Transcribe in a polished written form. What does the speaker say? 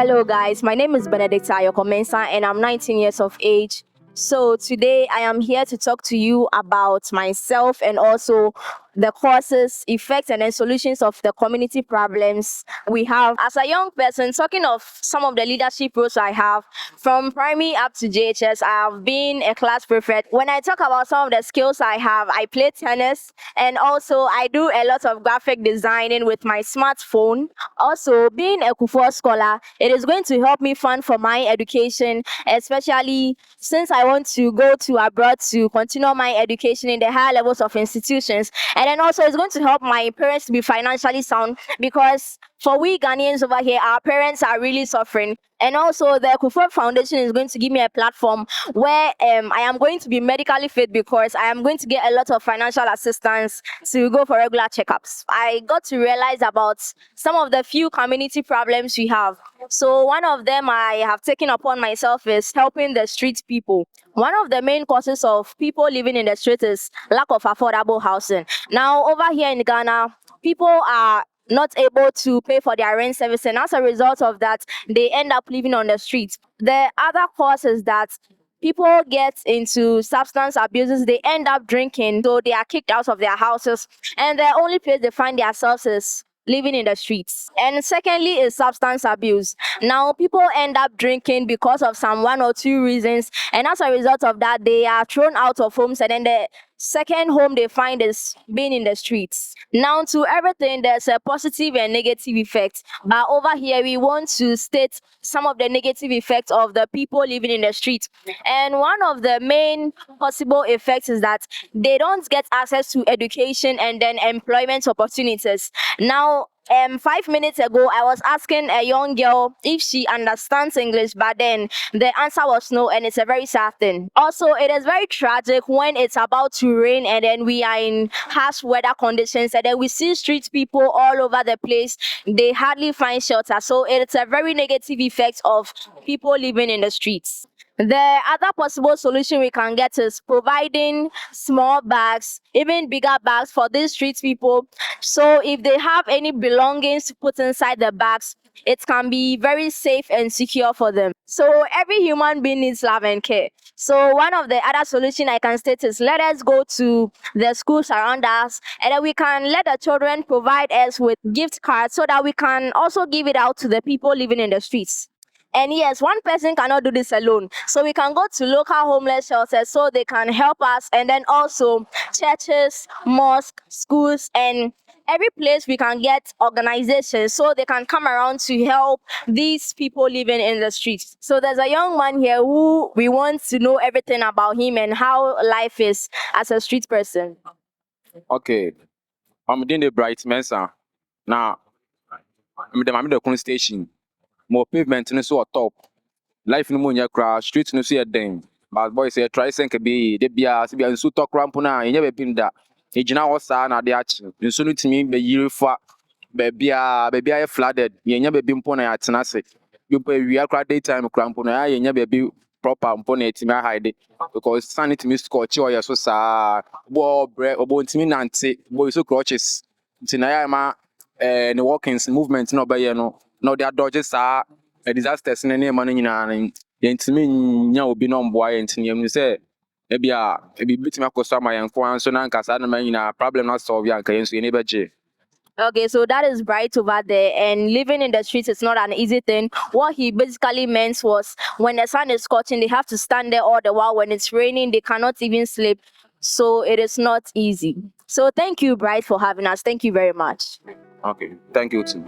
Hello, guys. My name is Benedicta Ayoko Mensah, and I'm 19 years of age. So today I am here to talk to you about myself and also the causes, effects, and then solutions of the community problems we have. As a young person, talking of some of the leadership roles I have, from primary up to JHS, I have been a class prefect. When I talk about some of the skills I have, I play tennis, and also I do a lot of graphic designing with my smartphone. Also, being a Kufuor scholar, it is going to help me fund for my education, especially since I want to go to abroad to continue my education in the higher levels of institutions. And then also it's going to help my parents to be financially sound, because for we Ghanaians over here, our parents are really suffering. And also the Kufuor Foundation is going to give me a platform where I am going to be medically fit, because I am going to get a lot of financial assistance to go for regular checkups. I got to realize about some of the few community problems we have. So one of them I have taken upon myself is helping the street people. One of the main causes of people living in the street is lack of affordable housing. Now, over here in Ghana, people are not able to pay for their rent service, and as a result of that, they end up living on the streets. The other cause is that people get into substance abuses, they end up drinking, so they are kicked out of their houses, and the only place they find themselves is living in the streets. And secondly is substance abuse. Now people end up drinking because of some one or two reasons, and as a result of that, they are thrown out of homes, and then the second home they find is being in the streets. Now, to everything, there's a positive and negative effect, but over here we want to state some of the negative effects of the people living in the street. And one of the main possible effects is that they don't get access to education and then employment opportunities. Now, 5 minutes ago, I was asking a young girl if she understands English, but then the answer was no, and it's a very sad thing. Also, it is very tragic when it's about to rain and then we are in harsh weather conditions, and then we see street people all over the place. They hardly find shelter. So it's a very negative effect of people living in the streets. The other possible solution we can get is providing small bags, even bigger bags for these street people. So if they have any belongings to put inside the bags, it can be very safe and secure for them. So every human being needs love and care. So one of the other solution I can state is, let us go to the schools around us, and then we can let the children provide us with gift cards so that we can also give it out to the people living in the streets. And yes, one person cannot do this alone. So we can go to local homeless shelters so they can help us, and then also churches, mosques, schools, and every place we can get organizations so they can come around to help these people living in the streets. So there's a young man here who we want to know everything about him and how life is as a street person. Okay, I'm doing the bright Mensah. Now, I'm the station. More pavement no so top. Life no more nya crash, street no so ya den. But boys say try senke be de bia se bia nsu to cramp na enya be pim da. E gina wo sa na de achi. Nsu no timi be yiri fa. Be bia flooded. Ye nya be bi mpo na ya tena se. You pe wi akra daytime cramp na ya nya be bi proper mpo na etimi hide, because sanity mi scorch or ya so sa bo bre obo ntimi nante bo so crutches. Ntina ya ma the walkings movement no be ye no they are dodges are disasters in any money in yentimi nya obi no mboa yentini yem say ebi bitima kosta ma yanko anso na nkasa na manyina problem na solve yanka yenso ye nebeje. Okay, so that is Bright over there, and living in the streets is not an easy thing. What he basically meant was, when the sun is scorching, they have to stand there all the while. When it's raining, they cannot even sleep. So it is not easy. So thank you, Bright, for having us. Thank you very much. Okay, thank you too.